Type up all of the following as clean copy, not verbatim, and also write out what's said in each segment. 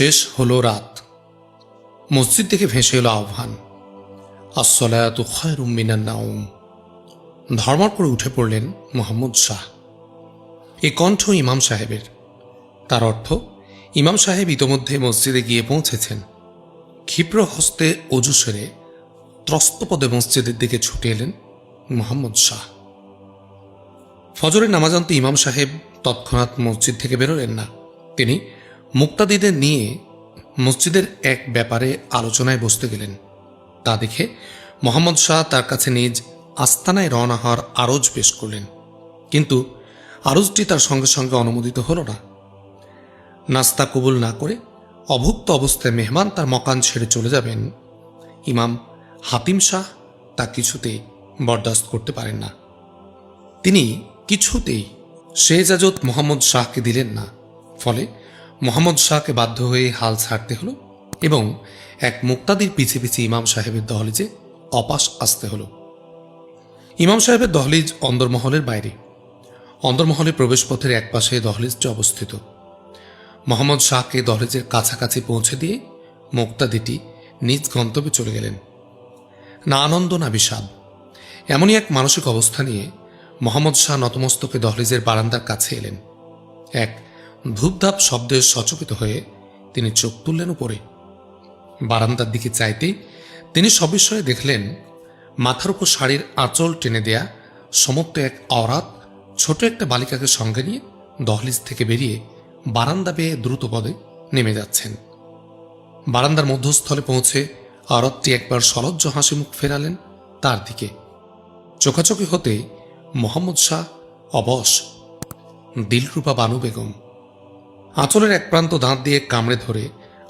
শেষ হলো রাত। মসজিদ থেকে ভেসে এলো আহ্বান, আসসালাতু খায়রুম মিনান নাওম। ধর্মার করে উঠে পড়লেন মোহাম্মদ শাহ। এই কণ্ঠ ইমাম সাহেবের। তার অর্থ ইমাম সাহেব ইতোমধ্যে মসজিদে গিয়ে পৌঁছেছেন। ক্ষিপ্র হস্তে অজু সেরে ত্রস্তপদে মসজিদের দিকে ছুটে এলেন মোহাম্মদ শাহ। ফজরের নামাজ আনতে ইমাম সাহেব তৎক্ষণাৎ মসজিদ থেকে বেরোলেন না। তিনি মুক্তাদিদের নিয়ে মসজিদের এক ব্যাপারে আলোচনায় বসতে গেলেন। তা দেখে মোহাম্মদ শাহ তার কাছে নিজ আস্তানায় রওনা হওয়ার আরজ পেশ করলেন, কিন্তু আরজটি তার সঙ্গে সঙ্গে অনুমোদিত হল না। নাস্তা কবুল না করে অভুক্ত অবস্থায় মেহমান তার মকান ছেড়ে চলে যাবেন, ইমাম হাতিম শাহ তা কিছুতেই বরদাস্ত করতে পারেন না। তিনি কিছুতেই সে ইজাজত মোহাম্মদ শাহকে দিলেন না। ফলে মোহাম্মদ শাহকে বাধ্য হয়ে হাল ছাড়তে হল এবং এক মুক্তাদির পিছে পিছে ইমাম সাহেবের দহলিজে অপাস আসতে হল। ইমাম সাহেবের দহলিজ অন্দরমহলের বাইরে। অন্দরমহলের প্রবেশপথের এক পাশে দহলিজটি অবস্থিত। মোহাম্মদ শাহকে দহলিজের কাছাকাছি পৌঁছে দিয়ে মুক্তাদিটি নিজ গন্তব্যে চলে গেলেন। না আনন্দ না বিষাদ, এমনই এক মানসিক অবস্থা নিয়ে মোহাম্মদ শাহ নতমস্তকে দহলিজের বারান্দার কাছে এলেন। এক ধূপধাপ শব্দে সচকিত হয়ে তিনি চোখ তুললেন উপরে। বারান্দার দিকে চাইতেই তিনি সবিস্ময়ে দেখলেন মাথার উপর শাড়ির আঁচল টেনে দেয়া সমস্ত এক অরাত ছোট একটা বালিকাকে সঙ্গে নিয়ে দহলিজ থেকে বেরিয়ে বারান্দা বেয়ে দ্রুত পদে নেমে যাচ্ছেন। বারান্দার মধ্যস্থলে পৌঁছে অরাতটি একবার সলজ্জ হাসি মুখ ফেরালেন তার দিকে। চোখাচোখি হতে মোহাম্মদ শাহ অবশ, দিলরুবা বানু বেগম। আঁচলের এক প্রান্ত দাঁত দিয়ে কামড়ে ধরে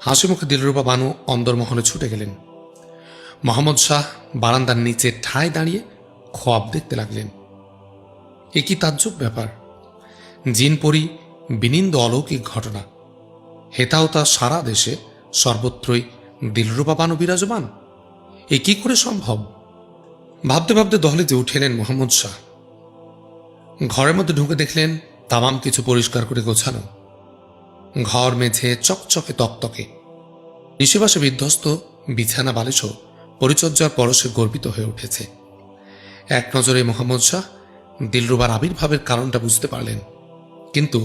হাসি মুখে দিলরুবা বানু অন্দরমহলে ছুটে গেলেন। মোহাম্মদ শাহ বারান্দার নিচে ঠায় দাঁড়িয়ে খোয়াব দেখতে লাগলেন। এ কি তাজ্জব ব্যাপার! জিনপরি বিনিন্দ অলৌকিক ঘটনা। হেতাহতা সারা দেশে সর্বত্রই দিলরুবা বানু বিরাজমান। এ কি করে সম্ভব? ভাবতে ভাবতে দহলিজে উঠে এলেন মোহাম্মদ শাহ। ঘরের মধ্যে ঢুকে দেখলেন তামাম কিছু পরিষ্কার করে গোছানো। ঘর মেঝে চকচকে তকতকে, নিশেবাসে বিধ্বস্ত বিছানা বালিশও পরিচর্যার পরশে গর্বিত হয়ে উঠেছে। এক নজরে মোহাম্মদ শাহ দিলরুবার আবির্ভাবের কারণটা বুঝতে পারলেন, কিন্তু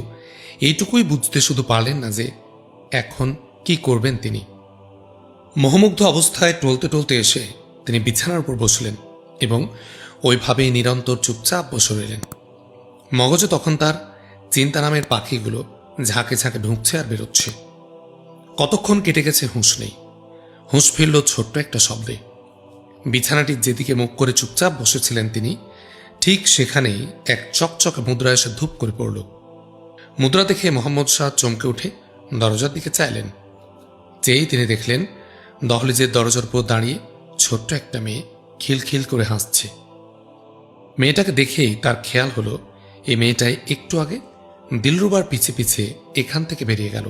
এইটুকুই বুঝতে শুধু পারলেন না যে এখন কি করবেন তিনি। মোহমুগ্ধ অবস্থায় টলতে টলতে এসে তিনি বিছানার উপর বসলেন এবং ওইভাবেই নিরন্তর চুপচাপ বসে রইলেন। মগজে তখন তার চিন্তা নামের পাখিগুলো ঝাঁকে ঝাঁকে ঢুকছে আর বেরোচ্ছে। কতক্ষণ কেটে গেছে হুঁশ নেই। হুঁশ ফিরল ছোট্ট একটা শব্দে। বিছানাটির যেদিকে মুখ করে চুপচাপ বসেছিলেন তিনি, ঠিক সেখানেই এক চকচকে মুদ্রা এসে ধূপ করে পড়ল। মুদ্রা দেখে মোহাম্মদ শাহ চমকে উঠে দরজার দিকে চাইলেন। যেই তিনি দেখলেন দহলিজের দরজার উপর দাঁড়িয়ে ছোট্ট একটা মেয়ে খিলখিল করে হাসছে। মেয়েটাকে দেখেই তার খেয়াল হলো এই মেয়েটাই একটু আগে দিলরুবার পিছে পিছে এখান থেকে বেরিয়ে গেল।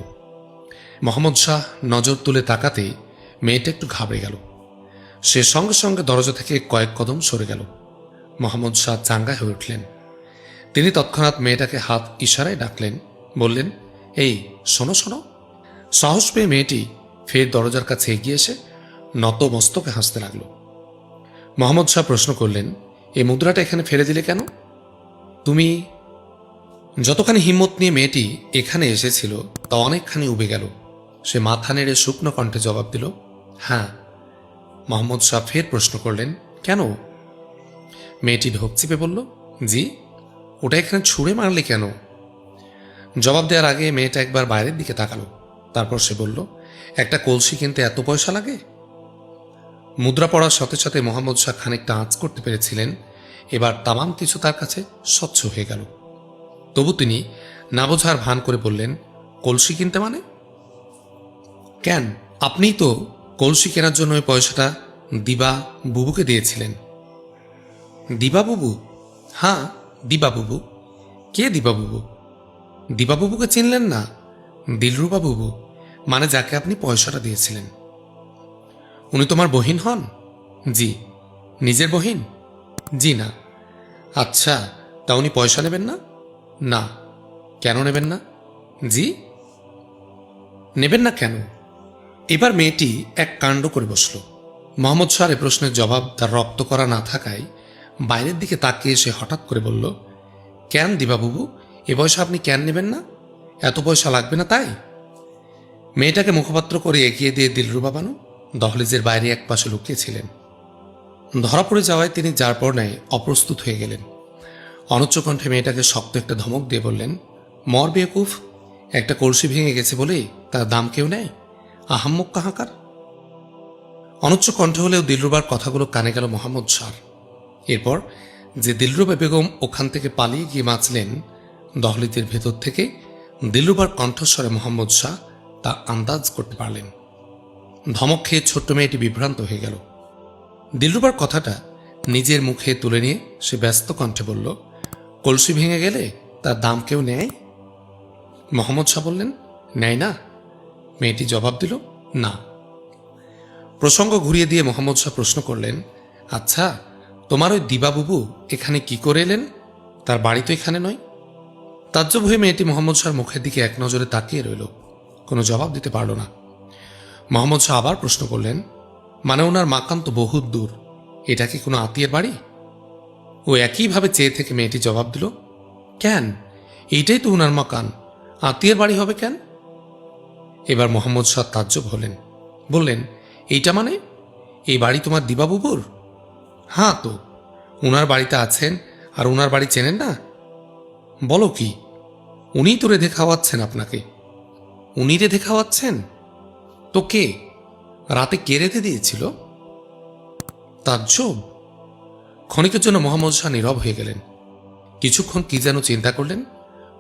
মোহাম্মদ শাহ নজর তুলে তাকাতেই মেয়েটা একটু ঘাবড়ে গেল। সে সঙ্গে সঙ্গে দরজা থেকে কয়েক কদম সরে গেল। মোহাম্মদ শাহ চাঙ্গায় হয়ে উঠলেন। তিনি তৎক্ষণাৎ মেয়েটাকে হাত ইশারায় ডাকলেন, বললেন, এই শোনো শোনো। সাহস পেয়ে মেয়েটি ফের দরজার কাছে এগিয়ে এসে নত মস্তকে হাসতে লাগল। মোহাম্মদ শাহ প্রশ্ন করলেন, এই মুদ্রাটা এখানে ফেলে দিলে কেন? তুমি? যতখানি হিম্মত নিয়ে মেয়েটি এখানে এসেছিল তা অনেকখানি উবে গেল। সে মাথা নেড়ে শুকনো কণ্ঠে জবাব দিল, হ্যাঁ। মোহাম্মদ শাহ ফের প্রশ্ন করলেন, কেন? মেয়েটি ঢোক চিপে বলল, জি। ওটা এখানে ছুঁড়ে মারলে কেন? জবাব দেওয়ার আগে মেয়েটা একবার বাইরের দিকে তাকালো। তারপর সে বলল, একটা কলসি কিনতে এত পয়সা লাগে? মুদ্রা পড়ার সাথে সাথে মোহাম্মদ শাহ খানিকটা আঁচ করতে পেরেছিলেন। এবার তামাম কিছু তার কাছে স্বচ্ছ হয়ে গেল। তবু তিনি না বোঝার ভান করে বললেন, কলসি কিনতে মানে? কেন, আপনিই তো কলসি কেনার জন্য ওই পয়সাটা দিবা বুবুকে দিয়েছিলেন। দিবা বুবু? হ্যাঁ, দিবা বুবু। কে দিবা বুবু? দিবা বুবুকে চিনলেন না? দিলরুবা বুবু, মানে যাকে আপনি পয়সাটা দিয়েছিলেন। উনি তোমার বহিন হন? জি। নিজের বহিন? জি না। আচ্ছা, তা উনি পয়সা নেবেন না? না। কেন নেবেন না? জি, নেবেন না কেন? এবার মেয়েটি এক কাণ্ড করে বসল। মোহাম্মদ শাহর এ প্রশ্নের জবাব তার রপ্ত করা না থাকায় বাইরের দিকে তাকিয়ে সে হঠাৎ করে বলল, কেন দিবাবুবু, এ পয়সা আপনি কেন নেবেন না? এত পয়সা লাগবে না তাই? মেয়েটাকে মুখপাত্র করে এগিয়ে দিয়ে দিলরুবা বানু দহলিজের বাইরে এক পাশে লুকিয়েছিলেন। ধরা পড়ে যাওয়ায় তিনি যার পর ন্যায় অপ্রস্তুত হয়ে গেলেন। অনুচ্চ কণ্ঠে মেয়েটাকে শক্ত একটা ধমক দিয়ে বললেন, মর বেকুফ, একটা কলসি ভেঙে গেছে বলে তার দাম কেউ নেয়? আহাম্মক কাহাকার। অনুচ্চ কণ্ঠে হলেও দিলরুবার কথাগুলো কানে গেল মোহাম্মদ শাহর। এরপর যে দিলরুবা বেগম ওখান থেকে পালিয়ে গিয়ে বাঁচলেন, দহলিজের ভেতর থেকে দিলরুবার কণ্ঠস্বরে মোহাম্মদ শাহ তা আন্দাজ করতে পারলেন। ধমক খেয়ে ছোট্ট মেয়েটি বিভ্রান্ত হয়ে গেল। দিলরুবার কথাটা নিজের মুখে তুলে নিয়ে সে ব্যস্ত কণ্ঠে বলল, কলসি ভেঙে গেলে তার দাম কেউ নেয়? মোহাম্মদ শাহ বললেন, নেয় না। মেয়েটি জবাব দিল, না। প্রসঙ্গ ঘুরিয়ে দিয়ে মোহাম্মদ শাহ প্রশ্ন করলেন, আচ্ছা, তোমার ওই দিবাবুবু এখানে কি করে এলেন? তার বাড়ি তো এখানে নয়। তাজ্জব হয়ে মেয়েটি মোহাম্মদ শাহর মুখের দিকে এক নজরে তাকিয়ে রইল, কোনো জবাব দিতে পারল না। মোহাম্মদ শাহ আবার প্রশ্ন করলেন, মানে ওনার মাকান তো বহুত দূর, এটা কি কোনো আত্মীয়ের বাড়ি? ও একইভাবে চেয়ে থেকে মেয়েটি জবাব দিল, কেন, এইটাই তো ওনার মাকান, আত্মীয়ের বাড়ি হবে কেন? এবার মোহাম্মদ শাহ তাজ্জব হলেন, বললেন, এইটা মানে এই বাড়ি তোমার দিবাবুবুর? হ্যাঁ তো, উনার বাড়িতে আছেন আর উনার বাড়ি চেনেন না? বলো কি, উনিই তো রেঁধে খাওয়াচ্ছেন আপনাকে। উনি রেঁধে খাওয়াচ্ছেন? তো কে, রাতে কে রেঁধে দিয়েছিল? তাজ্জব। ক্ষণিকের জন্য মোহাম্মদ শাহ নীরব হয়ে গেলেন। কিছুক্ষণ কি যেন চিন্তা করলেন।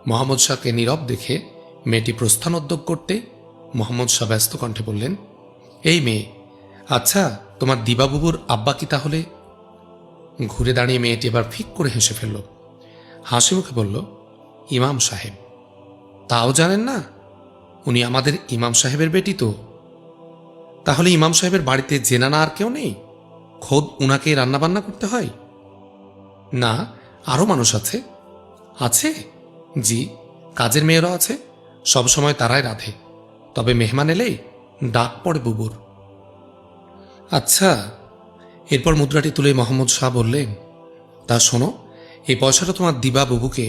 মোহাম্মদ শাহকে নীরব দেখে মেয়েটি প্রস্থানোদ্যোগ করতে মোহাম্মদ শাহ ব্যস্ত কণ্ঠে বললেন, এই মেয়ে, আচ্ছা, তোমার দিবাবুবুর আব্বা কি তাহলে? ঘুরে দাঁড়িয়ে মেয়েটি এবার ফিক করে হেসে ফেলল। হাসি মুখে বলল, ইমাম সাহেব। তাও জানেন না? উনি আমাদের ইমাম সাহেবের বেটি তো। তাহলে ইমাম সাহেবের বাড়িতে জেনানা আর কেউ নেই? খোদ উনাকে রান্নাবান্না করতে হয়? না, আরও মানুষ আছে। আছে? জি, কাজের মেয়েরা আছে, সবসময় তারাই রাধে, তবে মেহমান এলেই ডাক পড়ে বুবুর। আচ্ছা। এরপর মুদ্রাটি তুলে মোহাম্মদ শাহ বললেন, তা শোনো, এই পয়সাটা তোমার দিবা বুবুকে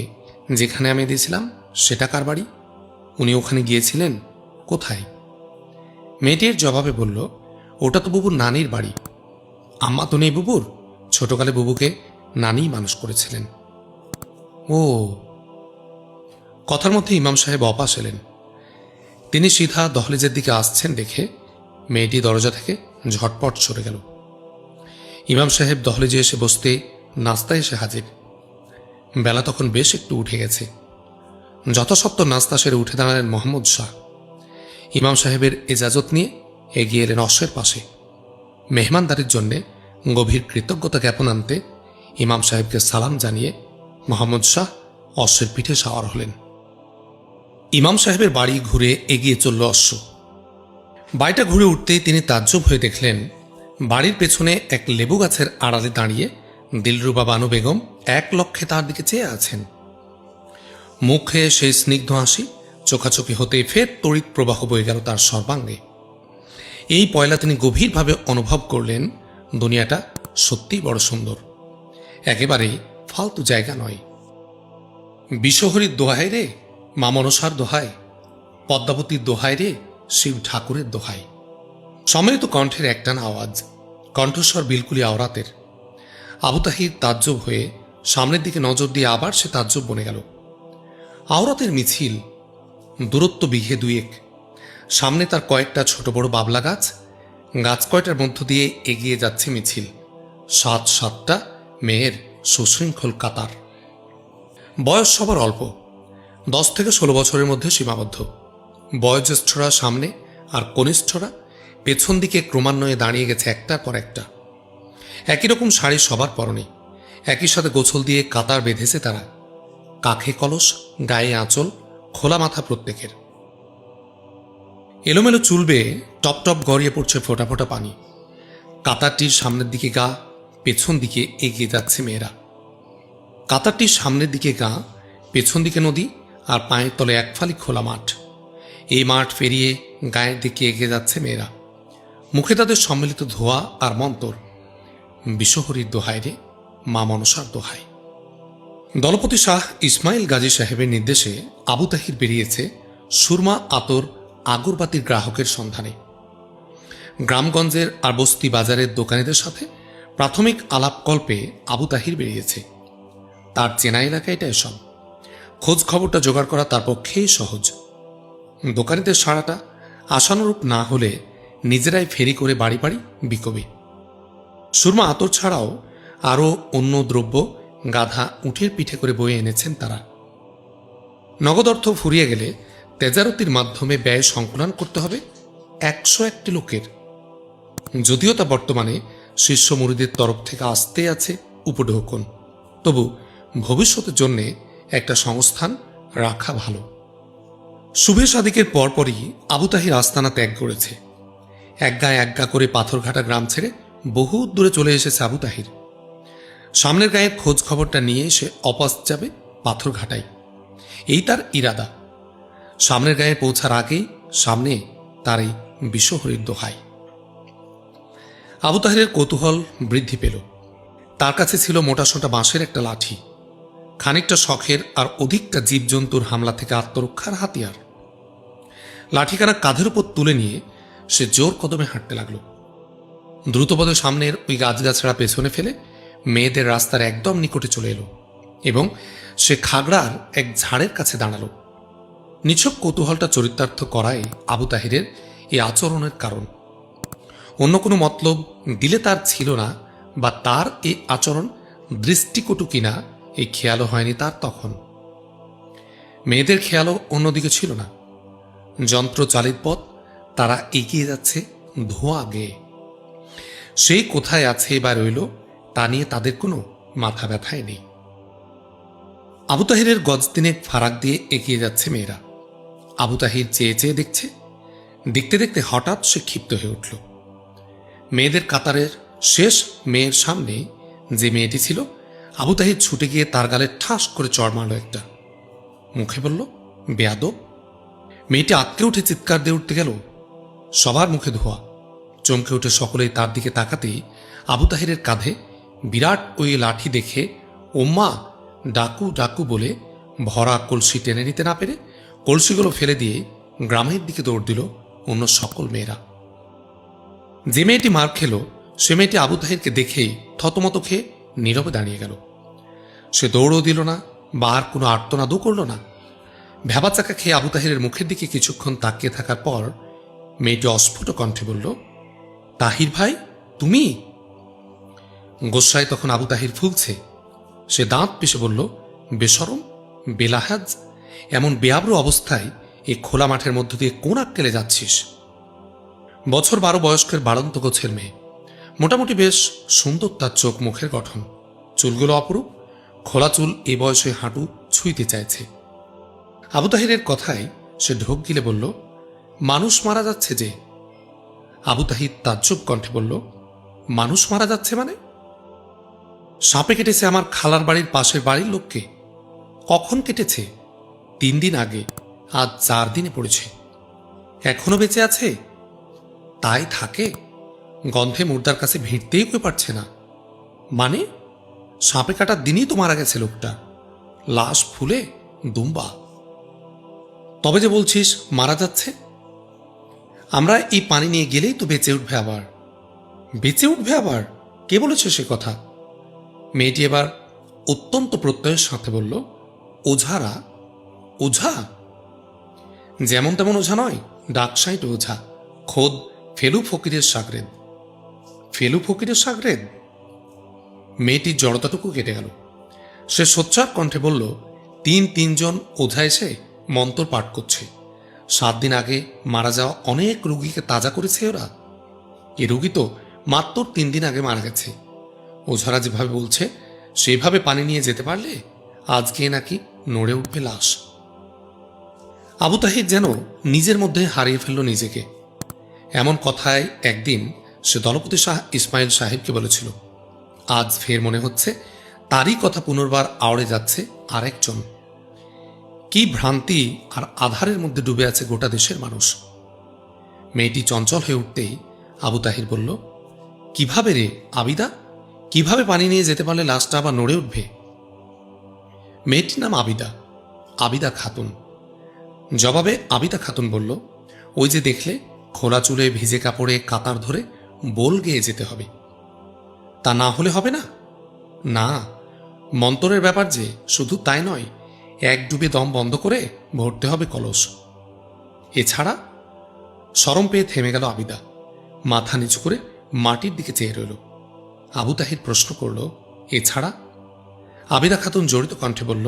যেখানে আমি দিয়েছিলাম সেটা কার বাড়ি? উনি ওখানে গিয়েছিলেন কোথায়? মেয়েটির জবাবে বলল, ওটা তো বুবুর নানির বাড়ি। আম্মা তো নেই বুবুর, ছোটকালে বুবুকে নানি মানুষ করেছিলেন। ও। কথার মধ্যে ইমাম সাহেব অপাস এলেন। তিনি সিধা দহলিজের দিকে আসছেন দেখে মেয়েটি দরজা থেকে ঝটপট সরে গেল। ইমাম সাহেব দহলিজে এসে বসতে নাস্তায় এসে হাজির। বেলা তখন বেশ একটু উঠে গেছে। যথাসত্ত্ব নাস্তা সেরে উঠে দাঁড়ালেন মোহাম্মদ শাহ। ইমাম সাহেবের এজাজত নিয়ে এগিয়ে এলেন অশ্বের পাশে। মেহমানদারির জন্যে গভীর কৃতজ্ঞতা জ্ঞাপন আনতে ইমাম সাহেবকে সালাম জানিয়ে মোহাম্মদ শাহ অশ্বের পিঠে সাওয়ার হলেন। ইমাম সাহেবের বাড়ি ঘুরে এগিয়ে চলল অশ্ব। বাড়িটা ঘুরে উঠতেই তিনি তাজ্জব হয়ে দেখলেন, বাড়ির পেছনে এক লেবু গাছের আড়ালে দাঁড়িয়ে দিলরুবা বানু বেগম এক লক্ষ্যে তার দিকে চেয়ে আছেন। মুখে সেই স্নিগ্ধ হাসি চোখাচোখি হতেই ফের তড়িৎ প্রবাহ বয়ে গেল তার সর্বাঙ্গে। এই পয়লা তিনি গভীরভাবে অনুভব করলেন, দুনিয়াটা সত্যিই বড় সুন্দর, একেবারেই ফালতু জায়গা নয়। বিশ্বহরীর দোহাই রে, মা মনসার দোহাই, পদ্মাবতীর দোহাই রে, শিব ঠাকুরের দোহাই। সম্মিলিত কণ্ঠের একটানা আওয়াজ, কণ্ঠস্বর বিলকুলই আওরাতের। আবু তাহির তাজ্জব হয়ে সামনের দিকে নজর দিয়ে আবার সে তাজ্জব বনে গেল। আওরাতের মিছিল, দূরত্ব বিঘে দুয়েক। সামনে তার কয়েকটা ছোট বড় বাবলা গাছ, গাছ কয়টার মধ্য দিয়ে এগিয়ে যাচ্ছে মিছিল, 7-7টা মেয়ের সুশৃঙ্খল কাতার। বয়স সবার অল্প, 10 থেকে 16 বছরের মধ্যে সীমাবদ্ধ। বয়োজ্যেষ্ঠরা সামনে আর কনিষ্ঠরা পেছন দিকে ক্রমান্বয়ে দাঁড়িয়ে গেছে একটার পর একটা। একই রকম শাড়ি সবার পরনে, একই সাথে গোছল দিয়ে কাতার বেঁধেছে তারা। কাঁখে কলস, গায়ে আঁচল, খোলা মাথা প্রত্যেকের। এলোমেলো চুল বেয়ে টপ টপ গড়িয়ে পড়ছে ফোঁটা ফোঁটা পানি। কাতারটির সামনের দিকে গা, পেছন দিকে এগিয়ে যাচ্ছে মেয়েরা। কাতারটির সামনের দিকে গা, পেছন দিকে নদী, আর পায়ের তলে এক ফালি খোলা মাঠ। এই মাঠ পেরিয়ে গায়ের দিকে এগিয়ে যাচ্ছে মেয়েরা। মুখে তাদের সম্মিলিত ধোয়া আর মন্তর। বিশ্বহরীর দোহাই রে, মা মনসার দোহাই। দলপতি শাহ ইসমাইল গাজী সাহেবের নির্দেশে আবু তাহির বেরিয়েছে সুরমা, আতর, আগরবাতির গ্রাহকের সন্ধানে। গ্রামগঞ্জের আর বস্তি বাজারের দোকানিদের সাথে প্রাথমিক আলাপকল্পে আবু তাহির বেরিয়েছে। তার চেনা এলাকা এটা এসব। খোঁজ খবরটা জোগাড় করা তার পক্ষেই সহজ। দোকানিদের সাড়াটা আশানুরূপ না হলে নিজেরাই ফেরি করে বাড়ি বাড়ি বিকবে। সুরমা, আতর ছাড়াও আরও অন্য দ্রব্য গাধা, উঠের পিঠে করে বয়ে এনেছেন তারা। নগদ অর্থ ফুরিয়ে গেলে তেজারতির মাধ্যমে ব্যয় সংকলন করতে হবে 101টি লোকের। যদিও তা বর্তমানে শীর্ষ মুরিদের তরফ থেকে আসতে আছে উপঢৌকন, তবু ভবিষ্যতের জন্যে একটা সংস্থান রাখা ভালো। শুভে সাদিকের পরপরই আবু তাহির আস্তানা ত্যাগ করেছে। এক গা করে পাথরঘাটা গ্রাম ছেড়ে বহু দূরে চলে এসেছে আবু তাহির। সামনের গায়ের খোঁজ খবরটা নিয়ে সে অপাস যাবে পাথরঘাটায়, এই তার ইরাদা। সামনের গায়ে পৌঁছার আগেই সামনে তার এই বিশ্বহরীর দোহাই। আবু তাহিরের কৌতূহল বৃদ্ধি পেল। তার কাছে ছিল মোটাসোটা বাঁশের একটা লাঠি, খানিকটা শখের আর অধিকটা জীবজন্তুর হামলা থেকে আত্মরক্ষার হাতিয়ার। লাঠিখানা কাঁধের উপর তুলে নিয়ে সে জোর কদমে হাঁটতে লাগল। দ্রুতপদে সামনের ওই গাছগাছড়া পেছনে ফেলে মেয়েদের রাস্তার একদম নিকটে চলে এলো এবং সে খাগড়ার এক ঝাড়ের কাছে দাঁড়ালো। নিছক কৌতূহলটা চরিতার্থ করাই আবু তাহিরের এই আচরণের কারণ। অন্য কোনো মতলব দিলে তার ছিল না, বা তার এই আচরণ দৃষ্টিকটু কিনা এই খেয়ালও হয়নি তার তখন। মেয়েদের খেয়ালও অন্যদিকে ছিল না। যন্ত্র চালিত পথ, তারা এগিয়ে যাচ্ছে ধোঁয়া গেয়ে। সেই কোথায় আছে বা রইল তা নিয়ে তাদের কোনো মাথা ব্যথাই নেই। আবু তাহিরের গজ তিনেক ফারাক দিয়ে এগিয়ে যাচ্ছে মেয়েরা। আবু তাহির চেয়ে চেয়ে দেখছে। দেখতে দেখতে হঠাৎ সে ক্ষিপ্ত হয়ে উঠল। মেয়েদের কাতারের শেষ মেয়ের সামনে যে মেয়েটি ছিল, আবু তাহির ছুটে গিয়ে তার গালে ঠাস করে চড় মারল একটা। মুখে বলল, বেয়াদব। মেয়েটি আটকে উঠে চিৎকার দিয়ে উঠতে গেল। সবার মুখে ধোয়া। চমকে উঠে সকলেই তার দিকে তাকাতেই আবু তাহিরের কাঁধে বিরাট ওই লাঠি দেখে ওম্মা ডাকু ডাকু বলে ভরা কলসি টেনে নিতে না পেরে কলসিগুলো ফেলে দিয়ে গ্রামের দিকে দৌড় দিল অন্য সকল মেয়েরা। যে মেয়েটি মার খেল সে মেয়েটি আবু তাহিরকে দেখেই থতমত খেয়ে নীরবে দাঁড়িয়ে গেল। সে দৌড়ও দিল না বা আর কোনো আর্তনাদও করল না। ভ্যাবাচাকা খেয়ে আবু তাহিরের মুখের দিকে কিছুক্ষণ তাকিয়ে থাকার পর মেয়েটি অস্ফুট কণ্ঠে বলল, তাহির ভাই, তুমি? গোসায় তখন আবু তাহির ফুলছে। সে দাঁত পিষে বলল, বেশরম, বেলাহাজ, এমন বেআব্রু অবস্থায় এই খোলা মাঠের মধ্য দিয়ে কোন আক্কেলে যাচ্ছিস? বছর 12 বয়স্কের বাড়ন্ত গোছের মেয়ে। মোটামুটি বেশ সুন্দর তার চোখ মুখের গঠন। চুলগুলো অপরূপ। খোলা চুল এ বয়সে হাঁটু ছুঁইতে চাইছে। আবু তাহিরের কথায় সে ঢোক গিলে বলল, মানুষ মারা যাচ্ছে যে। আবু তাহির তাজ্জব কণ্ঠে বলল, মানুষ মারা যাচ্ছে মানে? সাপে কেটেছে আমার খালার বাড়ির পাশের বাড়ির লোককে। কখন কেটেছে? 3 দিন আগে। আজ 4 দিনে পড়েছে। এখনো বেঁচে আছে? তাই থাকে। গন্ধে মুর্দার কাছে ভিড়তেই কেউ পারছে না। মানে সাপে কাটার দিনই তো মারা গেছে লোকটা। লাশ ফুলে দুম্বা। তবে যে বলছিস মারা যাচ্ছে, আমরা এই পানি নিয়ে গেলেই তো বেঁচে উঠবে আবার। বেঁচে উঠবে আবার? কে বলেছে সে কথা? মেয়েটি এবার অত্যন্ত প্রত্যয়ের সাথে বলল, ওঝারা। ওঝা? যেমন তেমন ওঝা নয়, ডাকসাইট ওঝা, খোদ ফেলু ফকিরের সাগরেদ। ফেলু ফকিরের সাগরেদ? মেয়েটির জড়তাটুকু কেটে গেল। সে সোচ্চার কণ্ঠে বলল, 3 জন ওঝা এসে মন্ত্র পাঠ করছে। 7 দিন আগে মারা যাওয়া অনেক রুগীকে তাজা করেছে ওরা। এ রুগী তো মাত্র 3 দিন আগে মারা গেছে। ওঝারা যেভাবে বলছে সেভাবে পানি নিয়ে যেতে পারলে আজকে নাকি নড়ে উঠবে লাশ। আবু তাহির যেন নিজের মধ্যে হারিয়ে ফেলল নিজেকে। এমন কথায় একদিন সে দলপতি শাহ ইসমাইল সাহেবকে বলেছিল। আজ ফের মনে হচ্ছে তারই কথা পুনর্বার আওড়ে যাচ্ছে আরেকজন। কি ভ্রান্তি আর আধারের মধ্যে ডুবে আছে গোটা দেশের মানুষ। মেয়েটি চঞ্চল হয়ে উঠতেই আবু তাহির বলল, কিভাবে রে আবিদা, কিভাবে পানি নিয়ে যেতে পারলে লাশটা আবার নড়ে উঠবে? মেয়েটির নাম আবিদা, আবিদা খাতুন। জবাবে আবিদা খাতুন বলল, ওই যে দেখলে, খোলা চুলে ভিজে কাপড়ে কাতার ধরে বোল গেয়ে যেতে হবে। তা না হলে হবে না? না, মন্তরের ব্যাপার যে, শুধু তাই নয়, এক ডুবে দম বন্ধ করে ভরতে হবে কলস। এছাড়া? শরম পেয়ে থেমে গেল আবিদা, মাথা নিচু করে মাটির দিকে চেয়ে রইল। আবু তাহির প্রশ্ন করল, এছাড়া? আবিদা খাতুন জড়িত কণ্ঠে বলল,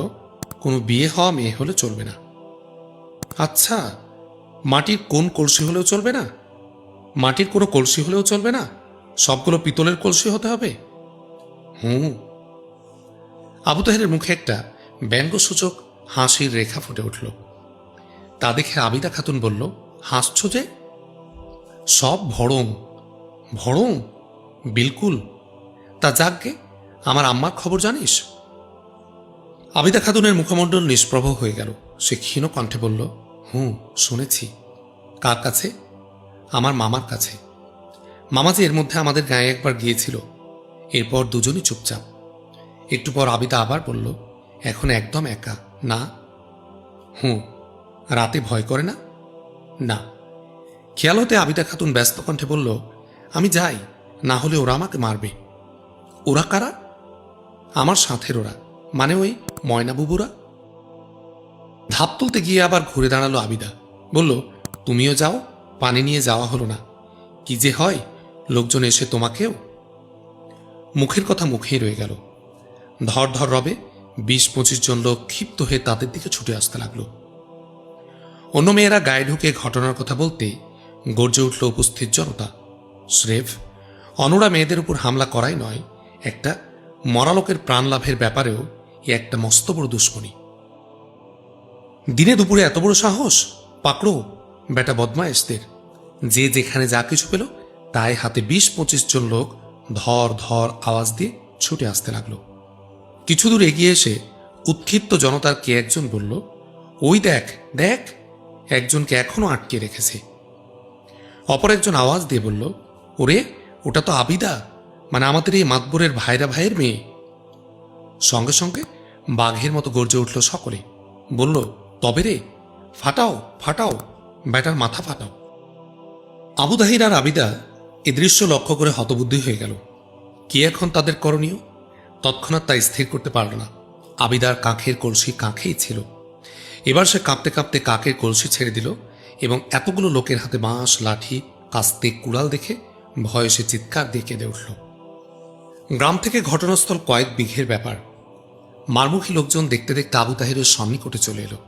কোনো বিয়ে হওয়া মেয়ে হলে চলবে না। আচ্ছা, মাটির কোন কলসি হলেও চলবে না? মাটির কোনো কলসি হলেও চলবে না? সবগুলো পিতলের কলসি হতে হবে? আবু তাহেরের মুখে একটা ব্যঙ্গসূচক হাসির রেখা ফুটে উঠল। তা দেখে আবিদা খাতুন বলল, হাসছ যে? সব ভড়ং ভড়ং, বিলকুল। তা যাকগে, আমার আম্মার খবর জানিস? আবিদা খাতুনের মুখমণ্ডল নিষ্প্রভ হয়ে গেল। সে ক্ষীণ কণ্ঠে বলল, শুনেছি। কার কাছে? আমার মামার কাছে। মামা যে এর মধ্যে আমাদের গায়ে একবার গিয়েছিল। এরপর দুজনই চুপচাপ। একটু পর আবিদা আবার বলল, এখন একদম একা না? রাতে ভয় করে না? না। খেয়াল হতে আবিদা খাতুন ব্যস্ত কণ্ঠে বলল, আমি যাই, না হলে ওরা আমাকে মারবে। ওরা কারা? আমার সাথের ওরা, মানে ওই ময়না বুবুরা। ধাপ তুলতে গিয়ে আবার ঘুরে দাঁড়ালো আবিদা, বলল, তুমিও যাও, পানি নিয়ে যাওয়া হলো না। কি যে হয়, লোকজন এসে তোমাকেও। মুখের কথা মুখেই রয়ে গেল। ধর ধর রবে 20-25 জন লোক ক্ষিপ্ত হয়ে তাদের দিকে ছুটে আসতে লাগলো। অন্য মেয়েরা গায়ে ঢুকে ঘটনার কথা বলতে গর্জে উঠল উপস্থিত জনতা। স্রেফ অনুরা মেয়েদের উপর হামলা করাই নয়, একটা মরালোকের প্রাণ লাভের ব্যাপারেও একটা মস্ত বড় দুশ্মনী। দিনে দুপুরে এত বড় সাহস! পাকড়ো বেটা বদমায়েশদের। যে যেখানে যা কিছু পেল তাই হাতে 20-25 জন লোক ধর ধর আওয়াজ দিয়ে ছুটে আসতে লাগলো। কিছু দূর এগিয়ে এসে উৎক্ষিপ্ত জনতার কে একজন বলল, ওই দেখ দেখ, একজনকে এখনো আটকে রেখেছে। অপর একজন আওয়াজ দিয়ে বলল, ওরে, ওটা তো আবিদা, মানে আমাদের এই মাতবরের ভাইয়ের মেয়ে। সঙ্গে সঙ্গে বাঘের মতো গর্জে উঠল সকলে, বলল, তবে রে, ফাটাও ফাটাও, ব্যাটার মাথা ফাটাও। আবু তাহির আর আবিদা এ দৃশ্য লক্ষ্য করে হতবুদ্ধি হয়ে গেল। কি এখন তাদের করণীয়? তৎক্ষণাৎ তা স্থির করতে পারল না। আবিদার কাঁখের কলসি কাঁখেই ছিল। এবার সে কাঁপতে কাঁপতে কাকের কলসি ছেড়ে দিল এবং এতগুলো লোকের হাতে বাঁশ, লাঠি, কাস্তে, কুড়াল দেখে ভয়ে সে চিৎকার দিয়ে কেঁদে উঠল। গ্রাম থেকে ঘটনাস্থল কয়েক বিঘের ব্যাপার। মারমুখী লোকজন দেখতে দেখতে আবু তাহিরের সন্নিকটে চলে এলো।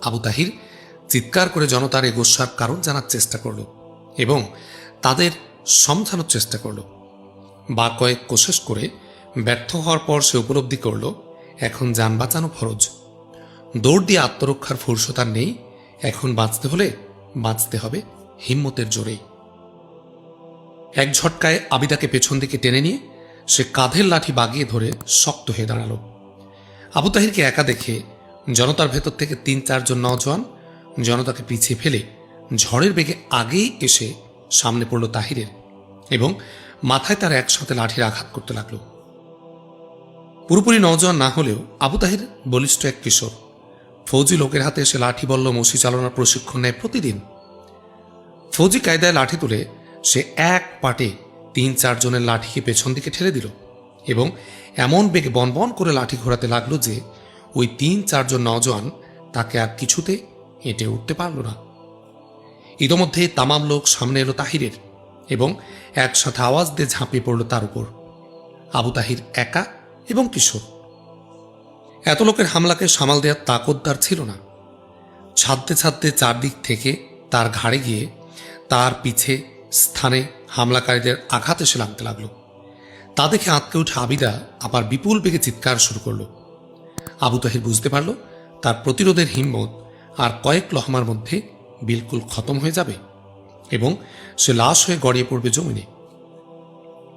আবু তাহির চিৎকার করে জনতার এ গোস্বার কারণ জানার চেষ্টা করল এবং তাদের সমঝানোর চেষ্টা করল। বা কয়েক কোশেষ করে ব্যর্থ হওয়ার পর সে উপলব্ধি করল, এখন যান বাঁচানো ফরজ। দৌড় দিয়ে আত্মরক্ষার ফুরসত আর নেই। এখন বাঁচতে হলে বাঁচতে হবে হিম্মতের জোরেই। এক ঝটকায় আবিদাকে পেছন দিকে টেনে নিয়ে সে কাঁধের লাঠি বাগিয়ে ধরে শক্ত হয়ে দাঁড়ালো। আবু তাহিরকে একা দেখে জনতার ভেতর থেকে 3-4 জন নওজোয়ান জনতাকে পিছিয়ে ফেলে ঝড়ের বেগে আগেই এসে সামনে পড়ল তাহিরের এবং মাথায় তার একসাথে লাঠির আঘাত করতে লাগলো। পুরোপুরি নওজোয়ান না হলেও আবু তাহির বলিষ্ঠ এক কিশোর। ফৌজি লোকের হাতে এসে লাঠি বল্ল মসি চালানোর প্রশিক্ষণ নেয় প্রতিদিন। ফৌজি কায়দায় লাঠি তুলে সে এক পাটে 3-4 জনের লাঠিকে পেছন দিকে ঠেলে দিল এবং এমন বেগে বনবন করে লাঠি ঘোরাতে লাগলো যে ওই 3-4 জন নওজোয়ান তাকে আর কিছুতে হেঁটে উঠতে পারল না। ইতোমধ্যে তামাম লোক সামনে এলো তাহিরের এবং একসাথে আওয়াজ দিয়ে ঝাঁপিয়ে পড়ল তার উপর। আবু তাহির একা এবং কিশোর। এত লোকের হামলাকে সামাল দেওয়ার তাকতদার ছিল না। ছাদতে ছাদতে চারদিক থেকে তার ঘাড়ে গিয়ে তার পিছে স্থানে হামলাকারীদের আঘাত এসে লাগতে লাগলো। তা দেখে আঁতকে উঠে আবিদা আবার বিপুল বেগে চিৎকার শুরু করল। আবু তাহির বুঝতে পারল তার প্রতিরোধের হিম্মত আর কয়েক লহমার মধ্যে বিলকুল খতম হয়ে যাবে এবং সে লাশ হয়ে গড়িয়ে পড়বে জমিনে।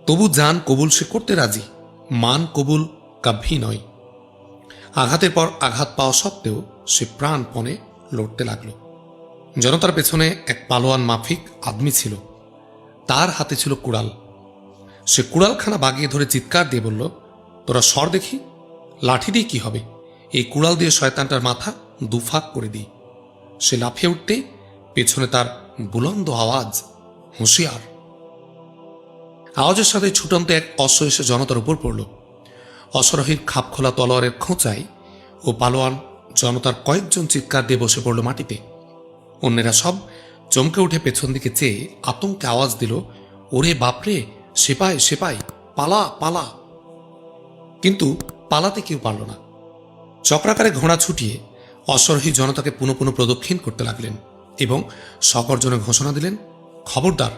তবু জান কবুল সে করতে রাজি, মান কবুল কাভি নয়। আঘাতের পর আঘাত পাওয়া সত্ত্বেও সে প্রাণপণে লড়তে লাগল। জনতার পেছনে এক পালোয়ান মাফিক আদমি ছিল। তার হাতে ছিল কুড়াল। সে কুড়ালখানা বাগিয়ে ধরে চিৎকার দিয়ে বলল, তোরা সর দেখি, লাঠি দিয়ে কি হবে, এই কুড়াল দিয়ে শয়তানটার মাথা দুফাক করে দিই। সে লাফিয়ে উঠতেই পেছনে তার বুলন্দ আওয়াজ, হুঁশিয়ার। আওয়াজের সাথে ছুটন্ত এক অশ্ব এসে জনতার উপর পড়ল। অশ্বারোহীর খাপখোলা তলোয়ারের খোঁচায় ও পালোয়ান জনতার কয়েকজন চিৎকার দিয়ে বসে পড়ল মাটিতে। অন্যেরা সব চমকে উঠে পেছন দিকে চেয়ে আতঙ্কে আওয়াজ দিল, ওরে বাপরে, সেপাই সেপাই, পালা পালা। কিন্তু পালাতে কেউ পারল না। চক্রাকারে ঘোড়া ছুটিয়ে অশ্বারোহী জনতাকে পুনঃ পুনঃ প্রদক্ষিণ করতে লাগলেন এবং সকর্জনে ঘোষণা দিলেন, খবরদার,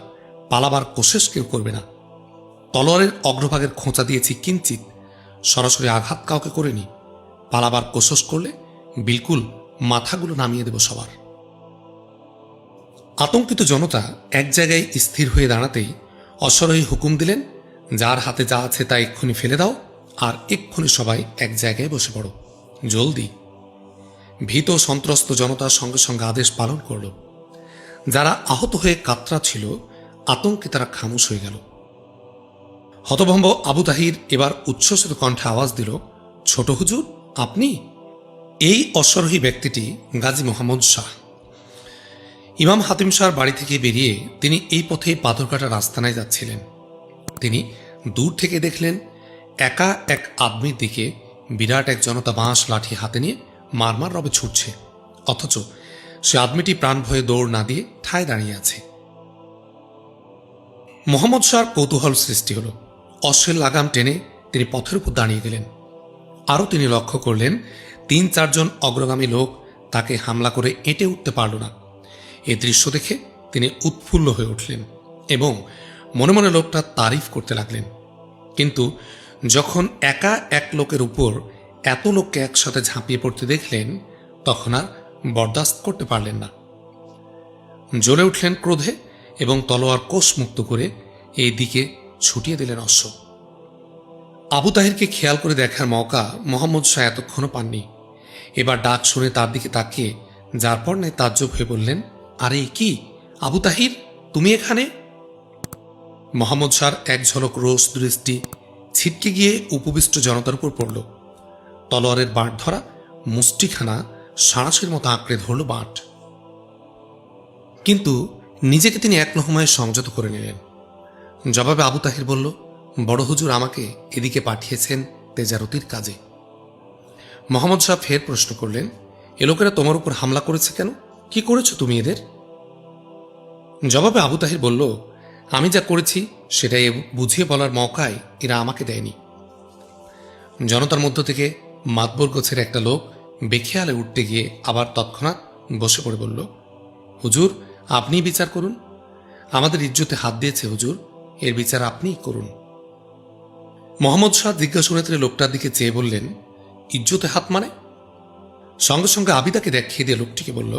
পালাবার কোশেশ কেউ করবে না। তলোয়ারের অগ্রভাগের খোঁচা দিয়েছি কিঞ্চিত, সরাসরি আঘাত কাউকে করেনি। পালাবার কোশশ করলে বিলকুল মাথাগুলো নামিয়ে দেব সবার। আতঙ্কিত জনতা এক জায়গায় স্থির হয়ে দাঁড়াতেই অশ্বারোহী হুকুম দিলেন, যার হাতে যা আছে তা এক্ষুনি ফেলে দাও, আর এক্ষুনি সবাই এক জায়গায় বসে পড়ো, জলদি। ভীত সন্ত্রস্ত জনতার সঙ্গে সঙ্গে আদেশ পালন করল। যারা আহত হয়ে কাতরা ছিল, আতঙ্কে তারা খামোশ হয়ে গেল। হতভম্ব আবু তাহির এবার উচ্ছ্বসিত কণ্ঠে আওয়াজ দিল, ছোট হুজুর, আপনি? এই অশ্বারোহী ব্যক্তিটি গাজী মোহাম্মদ শাহ। ইমাম হাতিম শাহর বাড়ি থেকে বেরিয়ে তিনি এই পথে পাথরকাটা রাস্তানায় যাচ্ছিলেন। তিনি দূর থেকে দেখলেন একা এক আদমির দিকে বিরাট এক জনতা বাঁশ লাঠি হাতে নিয়ে মারমার রবে ছুটছে, অথচ সে আদমিটি প্রাণ ভয়ে দৌড় না দিয়ে ঠায় দাঁড়িয়ে আছে। মোহাম্মদ শাহর কৌতূহল সৃষ্টি হল। অশ্বের লাগাম টেনে তিনি পথের উপর দাঁড়িয়ে গেলেন। আরও তিনি লক্ষ্য করলেন ৩-৪ জন অগ্রগামী লোক তাকে হামলা করে এঁটে উঠতে পারল না। এ দৃশ্য দেখে তিনি উৎফুল্ল হয়ে উঠলেন এবং মনে মনে লোকটা তারিফ করতে লাগলেন। কিন্তু যখন একা এক লোকের উপর এত লোককে একসাথে ঝাঁপিয়ে পড়তে দেখলেন, তখন আর বরদাস্ত করতে পারলেন না। জ্বলে উঠলেন ক্রোধে এবং তলোয়ার কোষ মুক্ত করে এই দিকে ছুটিয়ে দিলেন অশ্ব। আবু তাহিরকে খেয়াল করে দেখার মৌকা মোহাম্মদ শাহ এতক্ষণও পাননি। এবার ডাক শুনে তার দিকে তাকিয়ে যার পর নেই তাজ্জব হয়ে বললেন, আরে কি আবু তাহির, তুমি এখানে? মোহাম্মদ শাহর এক ঝলক রোষ দৃষ্টি ছিটকে গিয়ে উপবিষ্ট জনতার উপর পড়ল। তলোয়ারের বাঁট ধরা মুষ্টিখানা সাঁড়াশের মতো আঁকড়ে ধরল বাঁট। কিন্তু নিজেকে তিনি এক লহমায় সংযত করে নিলেন। জবাবে আবু তাহির বলল, বড় হুজুর আমাকে এদিকে পাঠিয়েছেন তেজারতির কাজে। মোহাম্মদ শাহ ফের প্রশ্ন করলেন, এ লোকেরা তোমার উপর হামলা করেছে কেন? কি করেছ তুমি এদের? জবাবে আবু তাহির বলল, আমি যা করেছি সেটাই বুঝিয়ে বলার মৌকায় এরা আমাকে দেয়নি। জনতার মধ্য থেকে মাতবর গোছের একটা লোক বেখেয়ালে উঠতে গিয়ে আবার তৎক্ষণাৎ বসে পড়ে বলল, হুজুর, আপনিই বিচার করুন। আমাদের ইজ্জতে হাত দিয়েছে হুজুর, এর বিচার আপনিই করুন। মোহাম্মদ শাহ জিজ্ঞাসা লোকটার দিকে চেয়ে বললেন, ইজ্জতে হাত মানে? সঙ্গে সঙ্গে আবিদাকে দেখিয়ে দিয়ে লোকটিকে বলল,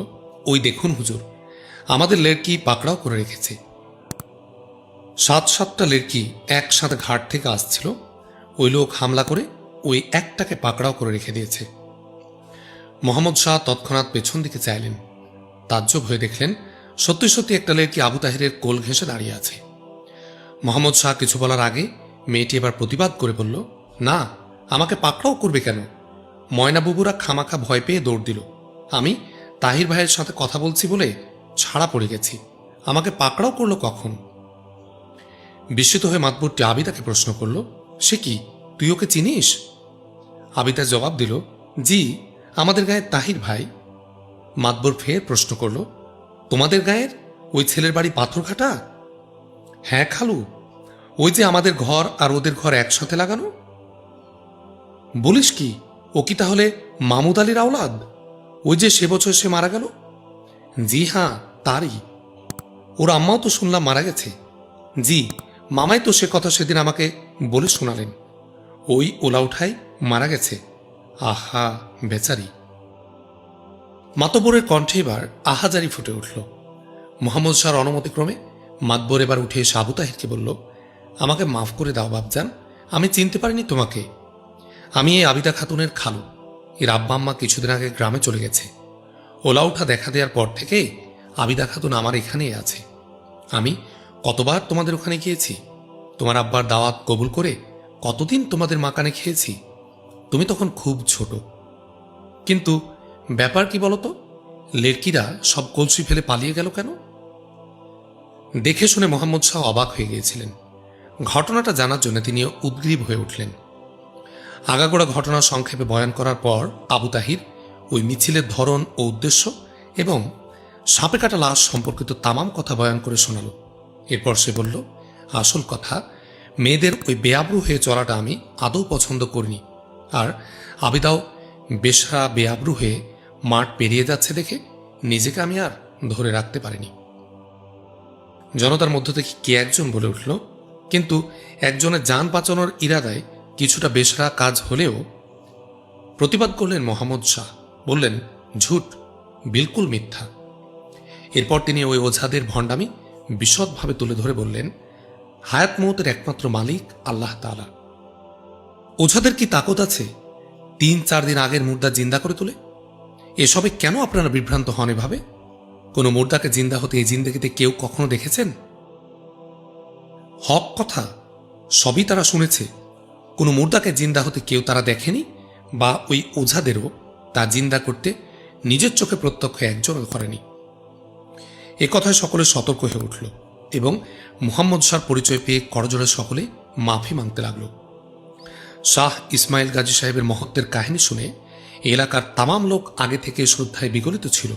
ওই দেখুন হুজুর, আমাদের লেরকি পাকড়াও করে রেখেছে। 7-7টা লেরকি একসাথে ঘাট থেকে আসছিল। ওই লোক হামলা করে ওই একটাকে পাকড়াও করে রেখে দিয়েছে। মোহাম্মদ শাহ তৎক্ষণাৎ পেছন দিকে চাইলেন। তাজ্জব হয়ে দেখলেন সত্যি সত্যি একটা লেরকি আবু তাহিরের কোল ঘেঁষে দাঁড়িয়ে আছে। মোহাম্মদ শাহ কিছু বলার আগে মেয়েটি এবার প্রতিবাদ করে বলল, না, আমাকে পাকড়াও করবে কেন? ময়না বুবুরা খামাখা ভয় পেয়ে দৌড় দিল। আমি তাহির ভাইয়ের সাথে কথা বলছি বলে ছাড়া পড়ে গেছি, আমাকে পাকড়াও করলো কখন? বিস্মিত হয়ে মাতবরটি আবিদাকে প্রশ্ন করল, সে কি, তুই ওকে চিনিস? আবিদা জবাব দিল, জি, আমাদের গায়ের তাহির ভাই। মাতবর ফের প্রশ্ন করল, তোমাদের গায়ের ওই ছেলের বাড়ি পাথরঘাটা? হ্যাঁ খালু, ওই যে আমাদের ঘর আর ওদের ঘর একসাথে লাগানো। বলিস কি, ও কি তাহলে মামুদ আলীর আওলাদ? ওই যে সে বছর সে মারা গেল? জি হ্যাঁ, তারই। ওর আম্মাও তো শুনলাম মারা গেছে। জি, মামাই তো সে কথা সেদিন আমাকে বলে শোনালেন। ওই ওলা উঠাই মারা গেছে। আহা বেচারি। মাতবরের কণ্ঠে এবার আহাজারি ফুটে উঠল। মোহাম্মদ শাহর অনুমতিক্রমে মাতবর এবার উঠে এসে আবু তাহিরকে বলল, আমাকে মাফ করে দাও বাপজান, আমি চিনতে পারিনি তোমাকে। আমি এই আবিদা খাতুনের খালু। এর আব্বা আম্মা কিছুদিন আগে গ্রামে চলে গেছে। ওলা উঠা দেখা দেওয়ার পর থেকে আবিদা খাতুন আমার এখানেই আছে। আমি কতবার তোমাদের ওখানে গিয়েছি, তোমার আব্বার দাওয়াত কবুল করে কতদিন তোমাদের মাকানে খেয়েছি। তুমি তখন খুব ছোট। কিন্তু ব্যাপার কি বলতো, লেড়কিরা সব কলসি ফেলে পালিয়ে গেল কেন? দেখে শুনে মোহাম্মদ শাহ অবাক হয়ে গিয়েছিলেন। ঘটনাটা জানার জন্য তিনি উদ্গ্রীব হয়ে উঠলেন। আগাগোড়া ঘটনা সংক্ষেপে বয়ান করার পর আবু তাহির ওই মিছিলের ধরন ও উদ্দেশ্য এবং সাপে কাটা লাশ সম্পর্কিত তামাম কথা বয়ান করে শোনাল। এরপর সে বলল, আসল কথা, মেয়েদের ওই বেআব্রু হয়ে চলাটা আমি আদৌ পছন্দ করিনি। আর আবিদাও বেশরা বেআব্রু হয়ে মাঠ পেরিয়ে যাচ্ছে দেখে নিজেকে আমি আর ধরে রাখতে পারিনি। জনতার মধ্য থেকে কে একজন বলে উঠল, কিন্তু একজনের যান বাঁচানোর ইরাদায় কিছুটা বেশরা কাজ হলেও। প্রতিবাদ করলেন মোহাম্মদ শাহ, বললেন, ঝুট, বিলকুল মিথ্যা। এরপর তিনি ওই ওঝাদের ভণ্ডামি বিশদভাবে তুলে ধরে বললেন, হায়াত মৌতের একমাত্র মালিক আল্লাহ তাআলা। ওঝাদের কি তাকত আছে ৩-৪ দিন আগের মুর্দা জিন্দা করে তোলে? এসবে কেন আপনারা বিভ্রান্ত হন এভাবে? কোনো মুর্দাকে জিন্দা হতে এই জিন্দেগিতে কেউ কখনো দেখেছেন? হক কথা, সবই তারা শুনেছে। কোনো মুর্দাকে জিন্দা হতে কেউ তারা দেখেনি, বা ওই ওঝাদেরও তা জিন্দা করতে নিজের চোখে প্রত্যক্ষ একজনও করেনি। এ কথায় সকলে সতর্ক হয়ে উঠল এবং মুহাম্মদ শাহর পরিচয় পেয়ে করজোড়ে সকলে মাফি মাংতে লাগল। শাহ ইসমাইল গাজী সাহেবের মহত্বের কাহিনী শুনে এলাকার তামাম লোক আগে থেকে শ্রদ্ধায় বিগলিত ছিল।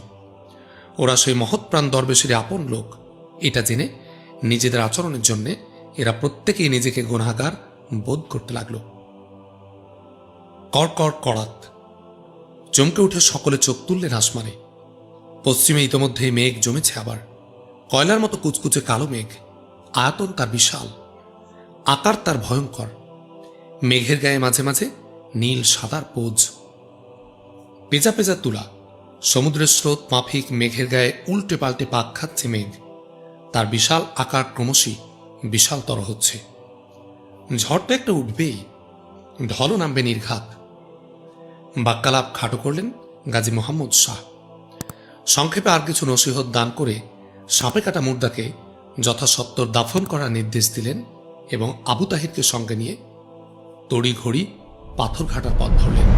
ওরা সেই মহৎপ্রাণ দরবেশের আপন লোক এটা জেনে নিজেদের আচরণের জন্য এরা প্রত্যেকেই নিজেকে গুনাহগার বোধ করতে লাগল। কড়কড় কড়াত চমকে উঠে সকলে চোখ তুললেন আসমানে। পশ্চিমে ইতোমধ্যে মেঘ জমেছে, আবার কয়লার মতো কুচকুচে কালো মেঘ। আয়তন তার বিশাল, আকার তার ভয়ঙ্কর। মেঘের গায়ে মাঝে মাঝে নীল সাদার পোজ। পেঁজা পেঁজা তুলা সমুদ্রের স্রোত মাফিক মেঘের গায়ে উল্টে পাল্টে পাক খাচ্ছে মেঘ। তার বিশাল আকার ক্রমশই বিশালতর হচ্ছে। ঝড় তো একটা উঠবেই, ঢলও নামবে নির্ঘাত। বাক্যালাপ খাটো করলেন গাজী মোহাম্মদ শাহ। সংক্ষেপে আর কিছু নসিহত দান করে সাপে কাটা মুর্দাকে যথাসত্বর দাফন করার নির্দেশ দিলেন এবং আবু তাহিরকে সঙ্গে নিয়ে তড়িঘড়ি পাথর ঘাটার পথ ধরলেন।